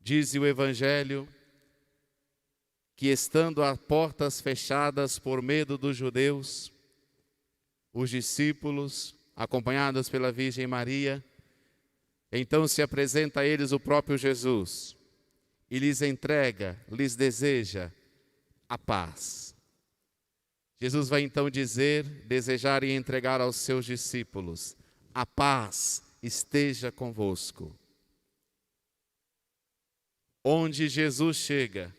Diz o Evangelho que, estando as portas fechadas por medo dos judeus, os discípulos, acompanhados pela Virgem Maria, então se apresenta a eles o próprio Jesus e lhes entrega, lhes deseja a paz. Jesus vai então desejar e entregar aos seus discípulos: a paz esteja convosco. Onde Jesus chega,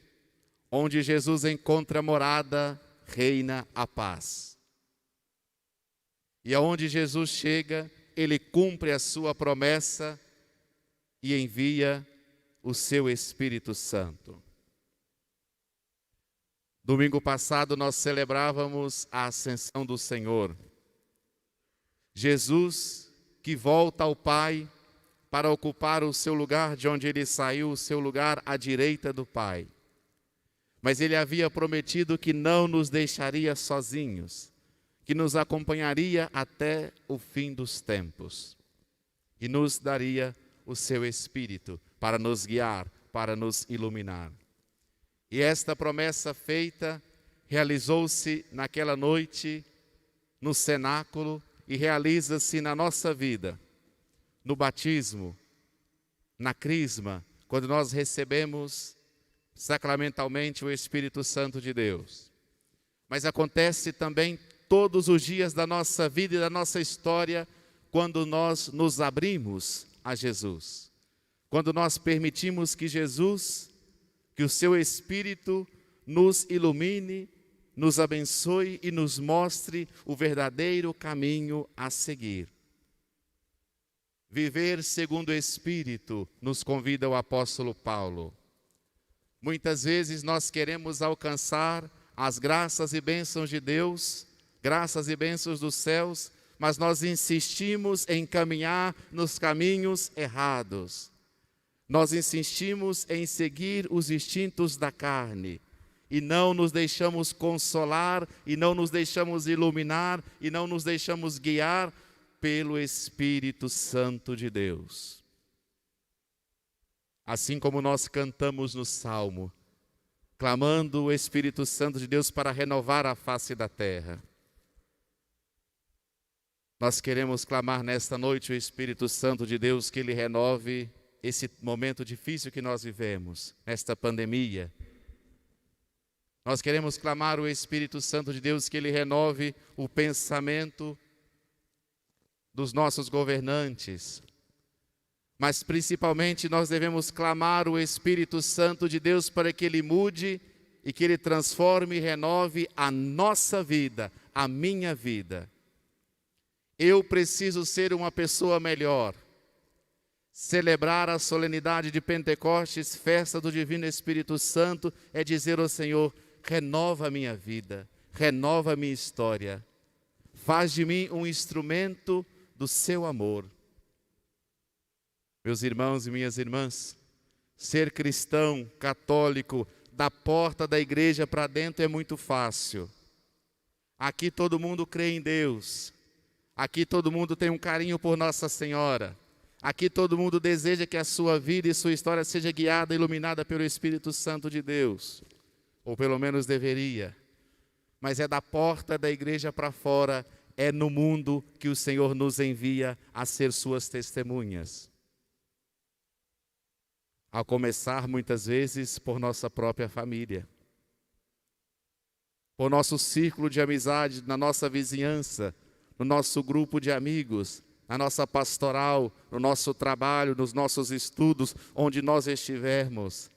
onde Jesus encontra morada, reina a paz. E aonde Jesus chega, ele cumpre a sua promessa e envia o seu Espírito Santo. Domingo passado nós celebrávamos a ascensão do Senhor. Jesus que volta ao Pai para ocupar o seu lugar de onde ele saiu, o seu lugar à direita do Pai. Mas ele havia prometido que não nos deixaria sozinhos, que nos acompanharia até o fim dos tempos e nos daria o seu Espírito para nos guiar, para nos iluminar. E esta promessa feita realizou-se naquela noite no cenáculo e realiza-se na nossa vida, no batismo, na crisma, quando nós recebemos sacramentalmente o Espírito Santo de Deus. Mas acontece também todos os dias da nossa vida e da nossa história, quando nós nos abrimos a Jesus. Quando nós permitimos que Jesus, que o seu Espírito nos ilumine, nos abençoe e nos mostre o verdadeiro caminho a seguir. Viver segundo o Espírito, nos convida o apóstolo Paulo. Muitas vezes nós queremos alcançar as graças e bênçãos de Deus, graças e bênçãos dos céus, mas nós insistimos em caminhar nos caminhos errados. Nós insistimos em seguir os instintos da carne e não nos deixamos consolar, e não nos deixamos iluminar, e não nos deixamos guiar pelo Espírito Santo de Deus. Assim como nós cantamos no Salmo, clamando o Espírito Santo de Deus para renovar a face da terra. Nós queremos clamar nesta noite o Espírito Santo de Deus, que Ele renove esse momento difícil que nós vivemos, nesta pandemia. Nós queremos clamar o Espírito Santo de Deus, que Ele renove o pensamento dos nossos governantes. Mas principalmente nós devemos clamar o Espírito Santo de Deus para que Ele mude e que Ele transforme e renove a nossa vida, a minha vida. Eu preciso ser uma pessoa melhor. Celebrar a solenidade de Pentecostes, festa do Divino Espírito Santo, é dizer ao Senhor: renova a minha vida, renova a minha história. Faz de mim um instrumento do seu amor. Meus irmãos e minhas irmãs, ser cristão, católico, da porta da igreja para dentro é muito fácil. Aqui todo mundo crê em Deus. Aqui todo mundo tem um carinho por Nossa Senhora. Aqui todo mundo deseja que a sua vida e sua história seja guiada e iluminada pelo Espírito Santo de Deus. Ou pelo menos deveria. Mas é da porta da igreja para fora, é no mundo que o Senhor nos envia a ser suas testemunhas. A começar muitas vezes por nossa própria família. Por nosso círculo de amizade, na nossa vizinhança, no nosso grupo de amigos, na nossa pastoral, no nosso trabalho, nos nossos estudos, onde nós estivermos.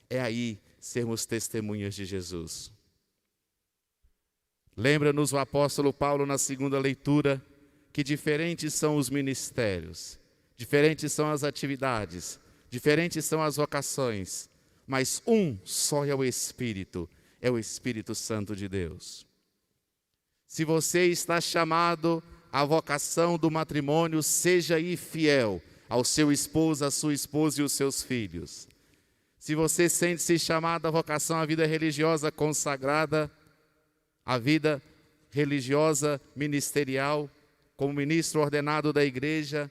É aí sermos testemunhas de Jesus. Lembra-nos o apóstolo Paulo na segunda leitura que diferentes são os ministérios, diferentes são as atividades, diferentes são as vocações, mas um só é o Espírito Santo de Deus. Se você está chamado à vocação do matrimônio, seja aí fiel ao seu esposo, à sua esposa e os seus filhos. Se você sente-se chamado à vocação à vida religiosa consagrada, à vida religiosa ministerial, como ministro ordenado da igreja,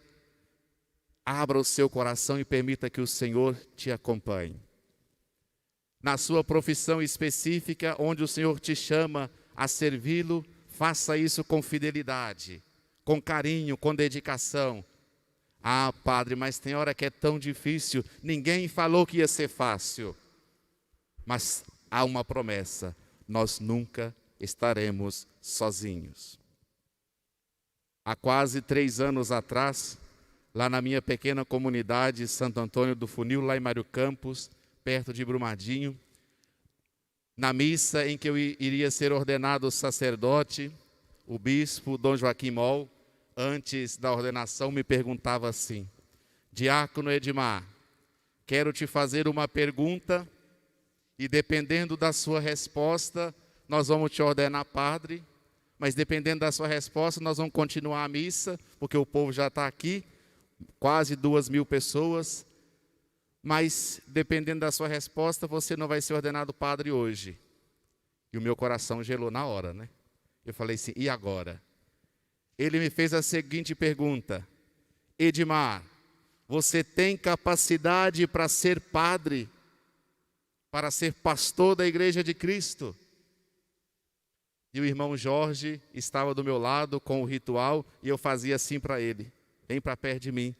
abra o seu coração e permita que o Senhor te acompanhe. Na sua profissão específica, onde o Senhor te chama a servi-lo, faça isso com fidelidade, com carinho, com dedicação. Ah, padre, mas tem hora que é tão difícil. Ninguém falou que ia ser fácil. Mas há uma promessa: nós nunca estaremos sozinhos. Há quase 3 anos atrás, lá na minha pequena comunidade, Santo Antônio do Funil, lá em Mário Campos, perto de Brumadinho, na missa em que eu iria ser ordenado sacerdote, o bispo Dom Joaquim Moll, antes da ordenação, me perguntava assim: Diácono Edmar, quero te fazer uma pergunta e dependendo da sua resposta, nós vamos te ordenar padre, mas dependendo da sua resposta, nós vamos continuar a missa, porque o povo já está aqui, quase 2.000 pessoas, mas dependendo da sua resposta, você não vai ser ordenado padre hoje. E o meu coração gelou na hora, né? Eu falei assim, e agora? Ele me fez a seguinte pergunta: Edmar, você tem capacidade para ser padre, para ser pastor da Igreja de Cristo? E o irmão Jorge estava do meu lado com o ritual e eu fazia assim para ele: vem para perto de mim.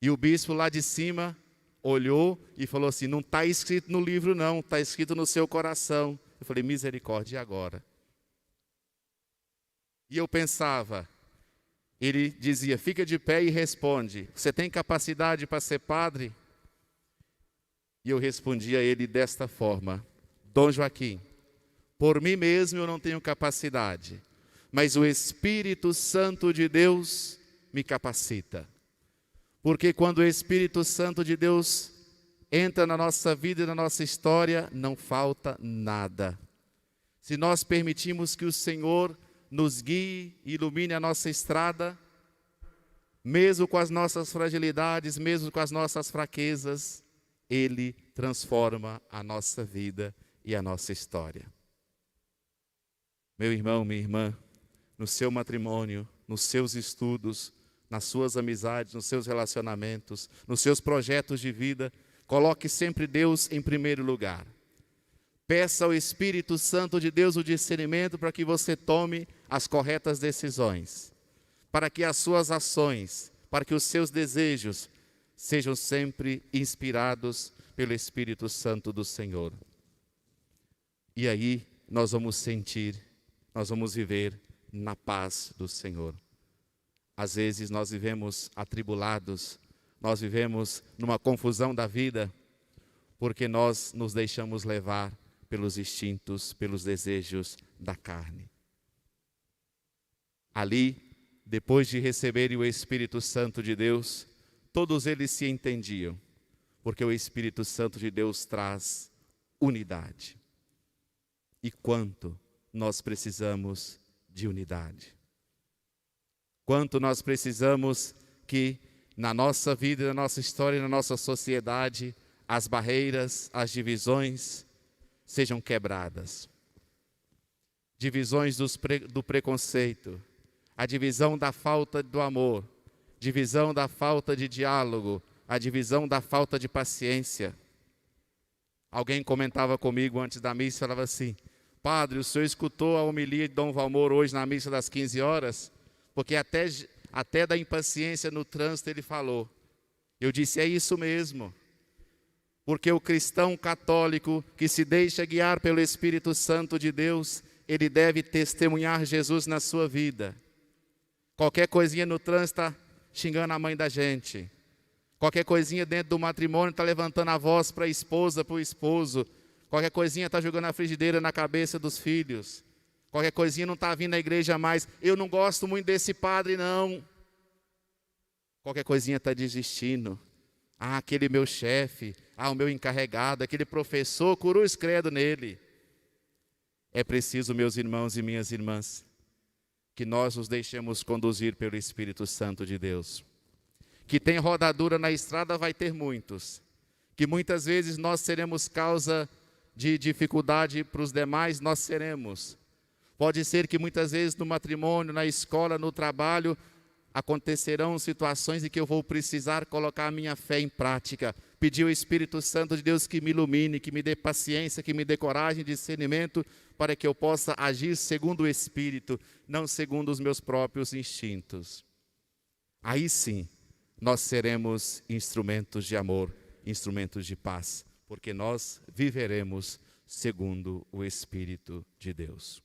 E o bispo lá de cima olhou e falou assim: não está escrito no livro não, está escrito no seu coração. Eu falei: misericórdia, e agora? E eu pensava, ele dizia: fica de pé e responde, você tem capacidade para ser padre? E eu respondia a ele desta forma: Dom Joaquim, por mim mesmo eu não tenho capacidade, mas o Espírito Santo de Deus me capacita. Porque quando o Espírito Santo de Deus entra na nossa vida e na nossa história, não falta nada. Se nós permitirmos que o Senhor nos guie e ilumine a nossa estrada, mesmo com as nossas fragilidades, mesmo com as nossas fraquezas, Ele transforma a nossa vida e a nossa história. Meu irmão, minha irmã, no seu matrimônio, nos seus estudos, nas suas amizades, nos seus relacionamentos, nos seus projetos de vida, coloque sempre Deus em primeiro lugar. Peça ao Espírito Santo de Deus o discernimento para que você tome as corretas decisões, para que as suas ações, para que os seus desejos sejam sempre inspirados pelo Espírito Santo do Senhor. E aí nós vamos sentir, nós vamos viver na paz do Senhor. Às vezes nós vivemos atribulados, nós vivemos numa confusão da vida, porque nós nos deixamos levar pelos instintos, pelos desejos da carne. Ali, depois de receberem o Espírito Santo de Deus, todos eles se entendiam, porque o Espírito Santo de Deus traz unidade. E quanto nós precisamos de unidade. Quanto nós precisamos que na nossa vida, na nossa história, na nossa sociedade, as barreiras, as divisões sejam quebradas. Divisões do preconceito, a divisão da falta do amor, divisão da falta de diálogo, a divisão da falta de paciência. Alguém comentava comigo antes da missa, falava assim: padre, o senhor escutou a homilia de Dom Valmor hoje na missa das 15 horas? Porque até da impaciência no trânsito ele falou. Eu disse, é isso mesmo. Porque o cristão católico que se deixa guiar pelo Espírito Santo de Deus, ele deve testemunhar Jesus na sua vida. Qualquer coisinha no trânsito está xingando a mãe da gente. Qualquer coisinha dentro do matrimônio está levantando a voz para a esposa, para o esposo. Qualquer coisinha está jogando a frigideira na cabeça dos filhos. Qualquer coisinha não está vindo à igreja mais. Eu não gosto muito desse padre, não. Qualquer coisinha está desistindo. Ah, aquele meu chefe, o meu encarregado, aquele professor, cruz credo nele. É preciso, meus irmãos e minhas irmãs, que nós nos deixemos conduzir pelo Espírito Santo de Deus. Que tem rodadura na estrada, vai ter muitos. Que muitas vezes nós seremos causa de dificuldade para os demais, nós seremos. Pode ser que muitas vezes no matrimônio, na escola, no trabalho, acontecerão situações em que eu vou precisar colocar a minha fé em prática, pedir ao Espírito Santo de Deus que me ilumine, que me dê paciência, que me dê coragem, discernimento, para que eu possa agir segundo o Espírito, não segundo os meus próprios instintos. Aí sim, nós seremos instrumentos de amor, instrumentos de paz, porque nós viveremos segundo o Espírito de Deus.